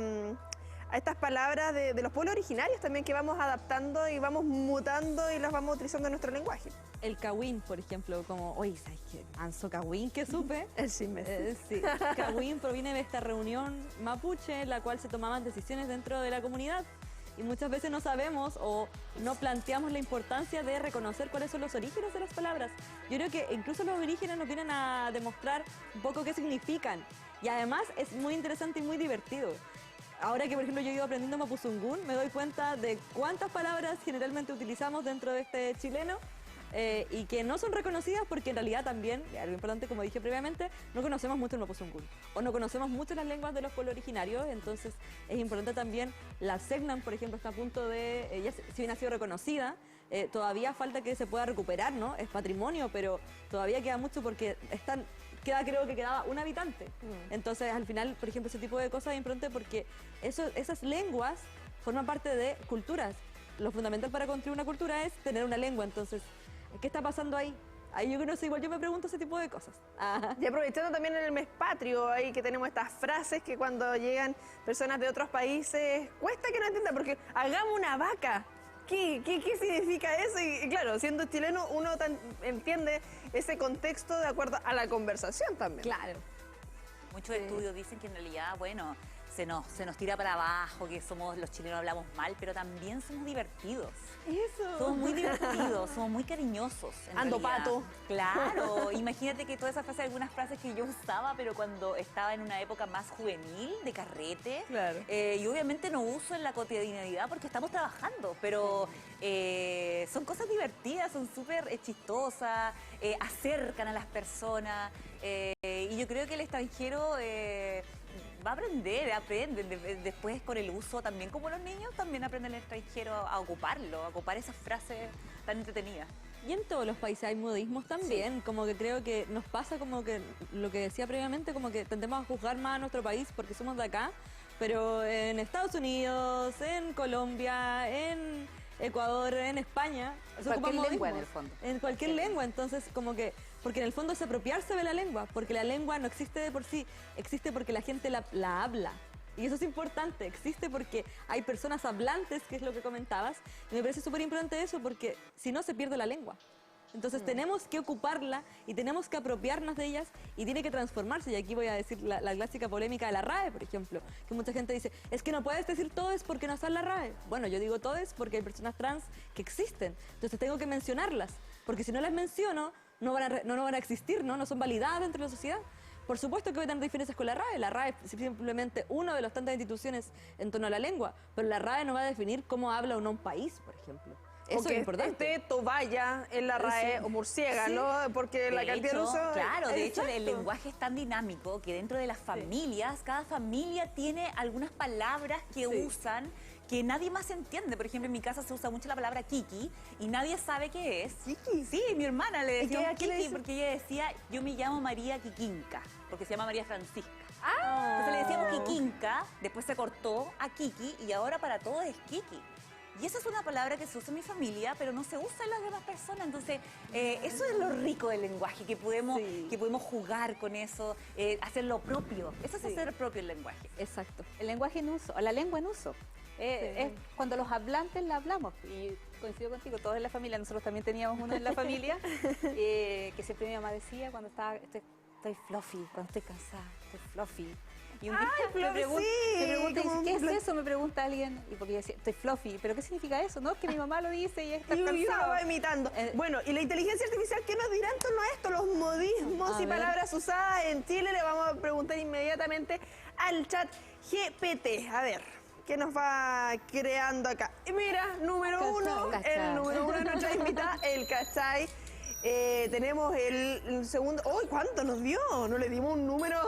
estas palabras de los pueblos originarios también que vamos adaptando y vamos mutando y las vamos utilizando en nuestro lenguaje. El cagüín, por ejemplo, como, oye, ¿sabes qué? Manso cagüín que supe. El chisme. Sí. Cagüín proviene de esta reunión mapuche en la cual se tomaban decisiones dentro de la comunidad. Y muchas veces no sabemos o no planteamos la importancia de reconocer cuáles son los orígenes de las palabras. Yo creo que incluso los orígenes nos vienen a demostrar un poco qué significan. Y además es muy interesante y muy divertido. ahora que, por ejemplo, yo he ido aprendiendo mapuzungún, me doy cuenta de cuántas palabras generalmente utilizamos dentro de este chileno y que no son reconocidas porque en realidad también, algo importante, como dije previamente, no conocemos mucho el mapuzungún o no conocemos mucho las lenguas de los pueblos originarios, entonces es importante también, la Selknam, por ejemplo, está a punto de, ya si bien ha sido reconocida, todavía falta que se pueda recuperar, ¿no? Es patrimonio, pero todavía queda mucho porque creo que quedaba un habitante. Entonces, al final, por ejemplo, ese tipo de cosas es importante porque esas lenguas forman parte de culturas. Lo fundamental para construir una cultura es tener una lengua. Entonces, ¿qué está pasando ahí? Ahí yo no sé, igual yo me pregunto ese tipo de cosas. Y aprovechando también en el mes patrio, ahí que tenemos estas frases que cuando llegan personas de otros países, cuesta que no entiendan, porque hagamos una vaca. ¿Qué significa eso? Y claro, siendo chileno uno entiende ese contexto de acuerdo a la conversación también. Claro. Muchos estudios dicen que en realidad, bueno, se nos tira para abajo, que los chilenos hablamos mal, pero también somos divertidos. Eso. Somos muy divertidos, somos muy cariñosos. Ando pato. Claro, imagínate que todas esas frases, algunas frases que yo usaba, pero cuando estaba en una época más juvenil, de carrete. Claro. Y obviamente no uso en la cotidianidad porque estamos trabajando, pero son cosas divertidas, son súper chistosas, acercan a las personas. Y yo creo que el extranjero va a aprenden después con el uso, también como los niños, también aprenden el extranjero a ocupar esas frases tan entretenidas. Y en todos los países hay modismos también, como que creo que nos pasa como que lo que decía previamente, como que tendemos a juzgar más a nuestro país porque somos de acá, pero en Estados Unidos, en Colombia, en Ecuador, en España, en cualquier lengua en el fondo. En cualquier lengua, entonces como que, porque en el fondo es apropiarse de la lengua, porque la lengua no existe de por sí, existe porque la gente la habla. Y eso es importante, existe porque hay personas hablantes, que es lo que comentabas, y me parece súper importante eso porque si no se pierde la lengua. Entonces tenemos que ocuparla y tenemos que apropiarnos de ellas y tiene que transformarse. Y aquí voy a decir la clásica polémica de la RAE, por ejemplo, que mucha gente dice, es que no puedes decir todes porque no está en la RAE. Bueno, yo digo todes porque hay personas trans que existen, entonces tengo que mencionarlas, porque si no las menciono, no van a existir, no son validadas dentro de la sociedad. Por supuesto que voy a tener diferencias con la RAE. La RAE es simplemente una de las tantas instituciones en torno a la lengua, pero la RAE no va a definir cómo habla o no un país, por ejemplo. Eso es importante. Toballa en la RAE o murciélago, ¿no? Porque la cantidad de uso... Claro, de hecho el lenguaje es tan dinámico que dentro de las familias, cada familia tiene algunas palabras que usan que nadie más entiende. Por ejemplo, en mi casa se usa mucho la palabra kiki y nadie sabe qué es. ¿Kiki? Sí, mi hermana le decía kiki porque ella decía, yo me llamo María Kikinka, porque se llama María Francisca. Entonces le decíamos Kikinka, después se cortó a Kiki y ahora para todos es Kiki. Y esa es una palabra que se usa en mi familia, pero no se usa en las demás personas. Entonces, eso es lo rico del lenguaje, que podemos jugar con eso, hacerlo propio. Eso es hacer propio el lenguaje. Exacto. El lenguaje en uso, o la lengua en uso. Es cuando los hablantes la hablamos. Y coincido contigo, todos en la familia, nosotros también teníamos uno en la familia, que siempre mi mamá decía cuando estoy fluffy, cuando estoy cansada, estoy fluffy. Y un día me pregunta, ¿qué es eso? Me pregunta alguien. Y porque yo decía, estoy fluffy. ¿Pero qué significa eso? No, es que mi mamá lo dice y está cansado. Y uno va imitando. Bueno, y la inteligencia artificial, ¿qué nos dirá en torno a esto? Los modismos y palabras usadas en Chile. Le vamos a preguntar inmediatamente al chat GPT. A ver, ¿qué nos va creando acá? Y mira, número uno, el número uno de nuestra invitada, el Cachay. Tenemos el segundo. ¡Uy! ¿Cuánto nos dio? No le dimos un número.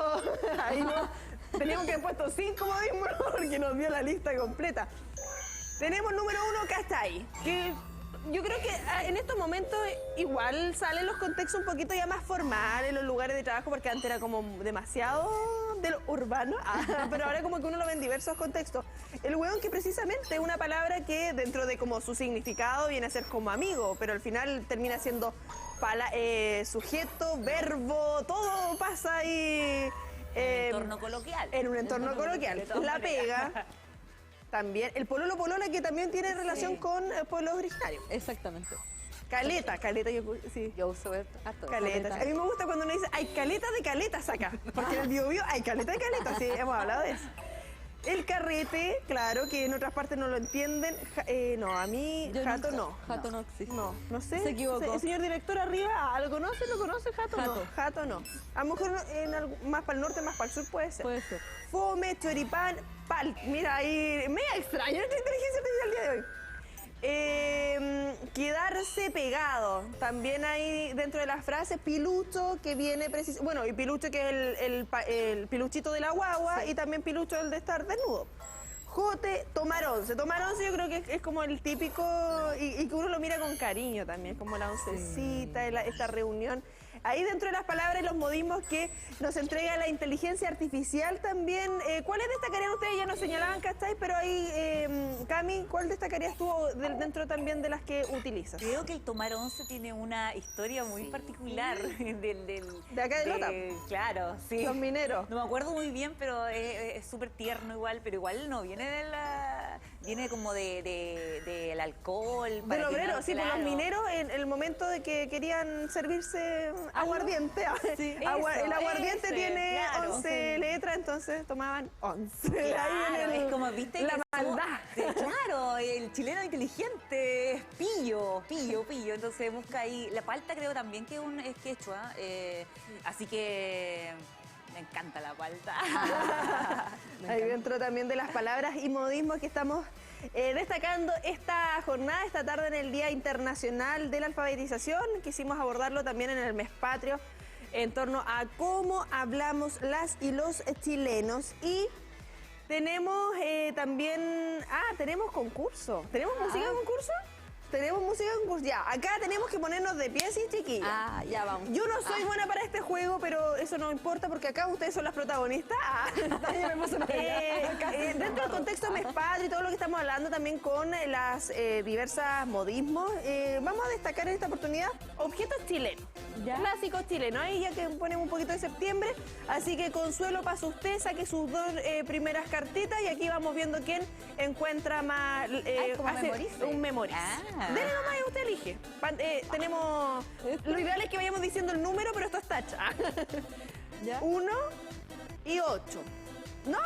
Ahí no. Teníamos que haber puesto 5 modismos porque nos dio la lista completa. Tenemos número 1, Cachay, que yo creo que en estos momentos igual salen los contextos un poquito ya más formales, los lugares de trabajo, porque antes era como demasiado de lo urbano, pero ahora como que uno lo ve en diversos contextos. El hueón, que precisamente es una palabra que dentro de como su significado viene a ser como amigo, pero al final termina siendo sujeto, verbo, todo pasa ahí. En un entorno coloquial. En un entorno coloquial. La pega. También. El pololo polola, que también tiene relación con pueblos originarios. Exactamente. Caleta, yo uso harto. Caletas. A mí me gusta cuando uno dice, hay caletas de caletas acá. Porque en el Biobío hay caleta de caletas. Sí, hemos hablado de eso. El carrete, claro, que en otras partes no lo entienden. No, a mí jato no. Jato no existe. No sé. Se equivocó. El señor director arriba, ¿lo conoce? ¿Lo conoce? Jato no. Jato no. A lo mejor más para el norte, más para el sur puede ser. Puede ser. Fome, choripán, mira ahí, media extraño esta inteligencia artificial el día de hoy. Quedarse pegado. También hay dentro de las frases pilucho, que viene bueno, y pilucho que es el piluchito de la guagua, y también pilucho el de estar desnudo. Jote, tomar once. Tomar once yo creo que es como el típico, y que uno lo mira con cariño también, como la oncecita, esta reunión. Ahí dentro de las palabras y los modismos que nos entrega la inteligencia artificial también. ¿Cuáles destacarían ustedes? Ya nos señalaban, ¿cachai? Pero ahí, Cami, ¿cuál destacarías tú dentro también de las que utilizas? Creo que el tomar once tiene una historia muy particular. De acá de Lota. Claro, sí. Los mineros. No me acuerdo muy bien, pero es súper tierno igual, pero igual no, viene de la... Viene como del alcohol. Del obrero, sí, por los mineros en el momento de que querían servirse aguardiente. Sí, el aguardiente tiene 11 letras, entonces tomaban 11. Claro, es como, viste, la maldad. Claro, el chileno inteligente es pillo. Entonces busca ahí. La palta creo también que es quechua, así que... Me encanta la palta. Ahí dentro también de las palabras y modismos que estamos destacando esta jornada, esta tarde en el Día Internacional de la Alfabetización. Quisimos abordarlo también en el mes patrio en torno a cómo hablamos las y los chilenos. Y tenemos también... tenemos concurso. ¿Tenemos música de concurso? Tenemos música de concurso. Ya, acá tenemos que ponernos de pie, sí, chiquillas. Ya vamos. Yo no soy buena para este juego, pero eso no importa porque acá ustedes son las protagonistas. Dentro del contexto mes patrio y todo lo que estamos hablando también con las diversas modismos, vamos a destacar en esta oportunidad objetos chilenos. ¿Ya? Clásicos chilenos. Ahí ya que ponemos un poquito de septiembre, así que Consuelo, pasa usted, saque sus dos primeras cartitas y aquí vamos viendo quién encuentra más... hace un memorice. Dele nomás y usted elige. Tenemos... Lo ideal es que vayamos diciendo el número, pero esto es touch. 1 y 8. ¡No!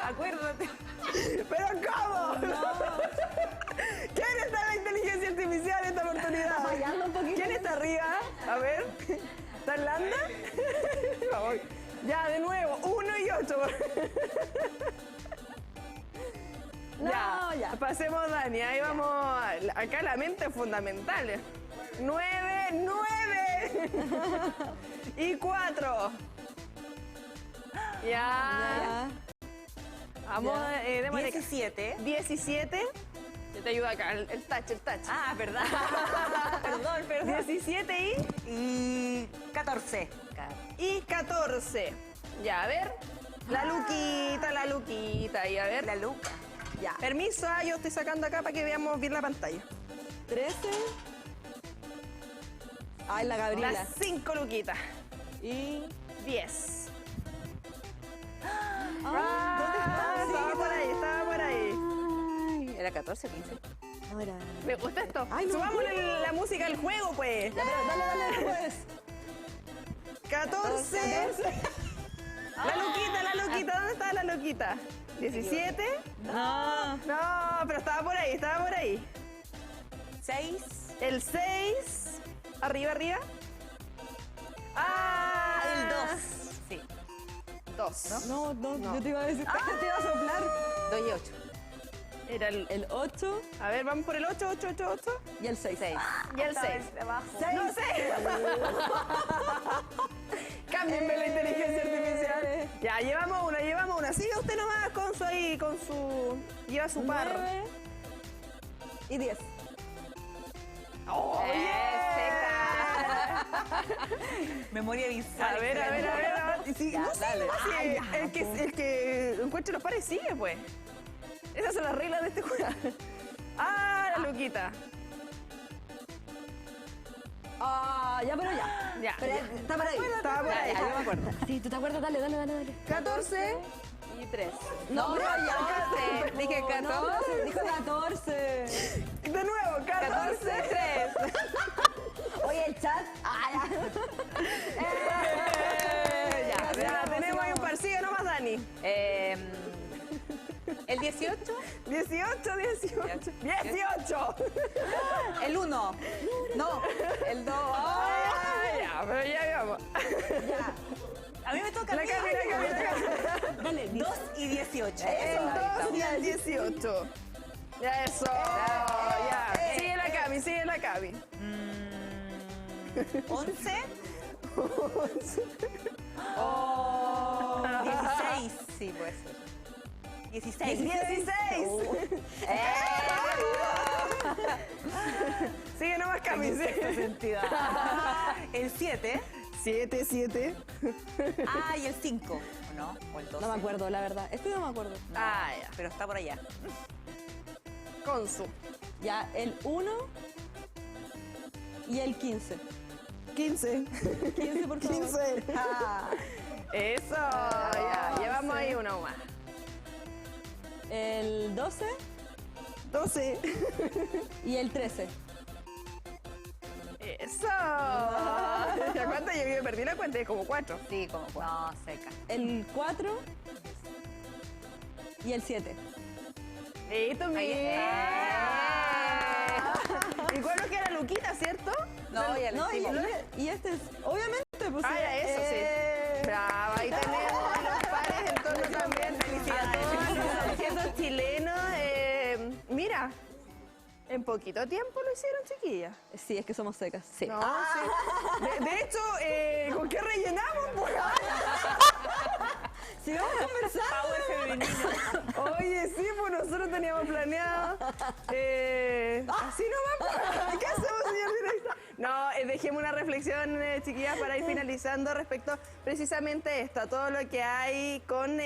Acuérdate. ¿Pero cómo? No. ¿Quién está en la inteligencia artificial en esta oportunidad? ¿Quién está arriba? A ver. ¿Está Landa? Ya, de nuevo. 1 y 8. Ya, pasemos, Dani. Ahí vamos. Acá la mente es fundamental. 9 y 4. Ya. Vamos, 17. 17. Yo te ayudo acá, el touch. Ah, verdad. Perdón. 17 y 14. Y 14. Ya, a ver. La Luquita. Y a ver. La Luca. Ya. Permiso, yo estoy sacando acá para que veamos bien la pantalla. 13. Ay, la Gabriela. Las 5 Luquitas. Y 10. ¿Dónde está? Estaba por ahí. ¿Era 14 o 15? No, era... Me gusta esto. Ay, no, subámosle la música al juego, pues. Ya, dale, pues. 14. La Luquita, ¿dónde está la Luquita? 17. No, pero estaba por ahí. 6. El 6. Arriba. El 2. Sí. 2. No, yo te iba a decir, yo te iba a soplar. 2 y 8. Era el 8. A ver, vamos por el 8. Y el 6. Y el 6. No sé. Cámbienme la inteligencia artificial. Ya, llevamos una. Sigue usted nomás con su... Lleva su par. 9 y 10. ¡Oh, yeah! Memoria visual. A ver. Sí, no sé, el que encuentre los pares sigue, pues. Esas son las reglas de este juego. La Luquita. Ya, pero ya. Ya. Pero estaba por ahí. Yo me acuerdo. Sí, ¿tú te acuerdas? Dale. 14 y 3. No, pero ya. Dije 14. Dijo 14. De nuevo, 14 3. Oye, el chat. Ya, tenemos ahí un par. Sigue nomás ¿El 18? 18. El 1. No, el 2. Ya, pero ya vamos. Ya. A mí me toca. La Cami. Dale, 2 y 18. El 2 y el 18. Ya, eso. Ya. Sigue la Cami. 11. 16. Sí, puede ser. 16. 16. Sigue nomás, Cami. El 7. 7. Ah, y el 5, ¿o no? O el 12. No me acuerdo, la verdad. No me acuerdo. Ya. Pero está por allá. Consu. Ya, el 1 y el 15. 15, por favor. 15. Eso, ya, llevamos ahí uno más. El 12. 12. Y el 13. Eso. ¿Ya cuánto? Yo me perdí la cuenta, es como 4. Sí, como 4. No, seca. El 4 y el 7. Listo, ¿Y cuál nos queda? Luquita, ¿cierto? No, ya lo hicimos. Y este es, obviamente, pues. Eso sí. Bravo, ahí tenemos a los pares en torno también. Felicidades. A todos los sargentos chilenos. Mira, en poquito tiempo lo hicieron, chiquillas. Sí, es que somos secas. Sí. No, sí. De hecho, ¿con qué rellenamos? Sigamos conversando. Power femenino. Oye, sí, pues nosotros teníamos planeado. Así nomás. ¿Qué hacemos, señor director? No, dejemos una reflexión, chiquillas, para ir finalizando respecto precisamente a esto, a todo lo que hay con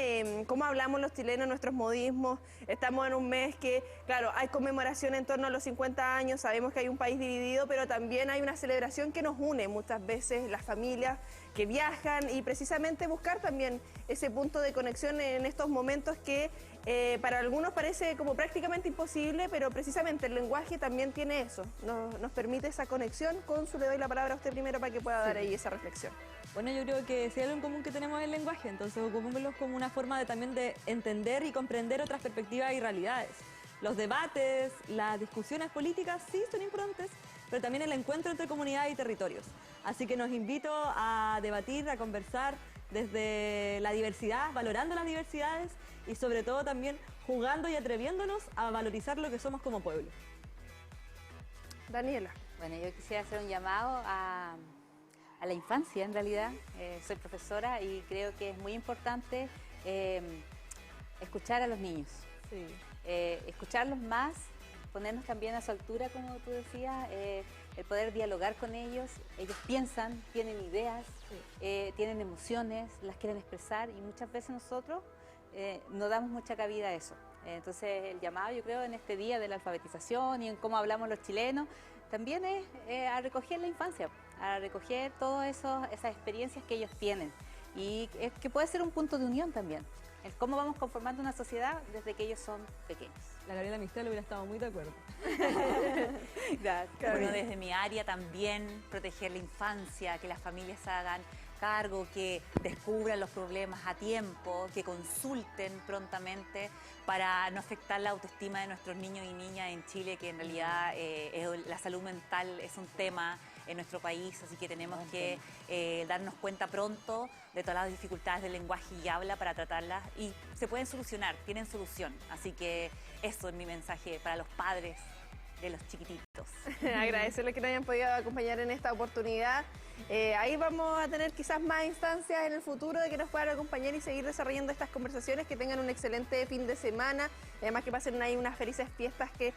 cómo hablamos los chilenos, nuestros modismos. Estamos en un mes que, claro, hay conmemoración en torno a los 50 años, sabemos que hay un país dividido, pero también hay una celebración que nos une muchas veces, las familias que viajan, y precisamente buscar también ese punto de conexión en estos momentos que para algunos parece como prácticamente imposible, pero precisamente el lenguaje también tiene eso, nos permite esa conexión. Consu, le doy la palabra a usted primero para que pueda dar ahí esa reflexión. Bueno, yo creo que si hay algo en común que tenemos es el lenguaje, entonces ocupémoslo como una forma también de entender y comprender otras perspectivas y realidades. Los debates, las discusiones políticas sí son importantes, pero también el encuentro entre comunidades y territorios. Así que nos invito a debatir, a conversar desde la diversidad, valorando las diversidades y sobre todo también jugando y atreviéndonos a valorizar lo que somos como pueblo. Daniela. Bueno, yo quisiera hacer un llamado a la infancia, en realidad. Soy profesora y creo que es muy importante escuchar a los niños. Sí. Escucharlos más, ponernos también a su altura, como tú decías, el poder dialogar con ellos. Ellos piensan, tienen ideas, tienen emociones, las quieren expresar, y muchas veces nosotros no damos mucha cabida a eso. Entonces el llamado, yo creo, en este día de la alfabetización y en cómo hablamos los chilenos, también es a recoger la infancia, a recoger todas esas experiencias que ellos tienen, y que puede ser un punto de unión también. Es cómo vamos conformando una sociedad desde que ellos son pequeños. La Gabriela Mistral hubiera estado muy de acuerdo. Gracias. Bueno, desde mi área también proteger la infancia, que las familias se hagan cargo, que descubran los problemas a tiempo, que consulten prontamente para no afectar la autoestima de nuestros niños y niñas en Chile, que en realidad la salud mental es un tema en nuestro país, así que tenemos que darnos cuenta pronto de todas las dificultades del lenguaje y habla para tratarlas, y se pueden solucionar, tienen solución, así que eso es mi mensaje para los padres de los chiquititos. Agradecerles que nos hayan podido acompañar en esta oportunidad. Ahí vamos a tener quizás más instancias en el futuro de que nos puedan acompañar y seguir desarrollando estas conversaciones. Que tengan un excelente fin de semana, además que pasen ahí unas felices fiestas que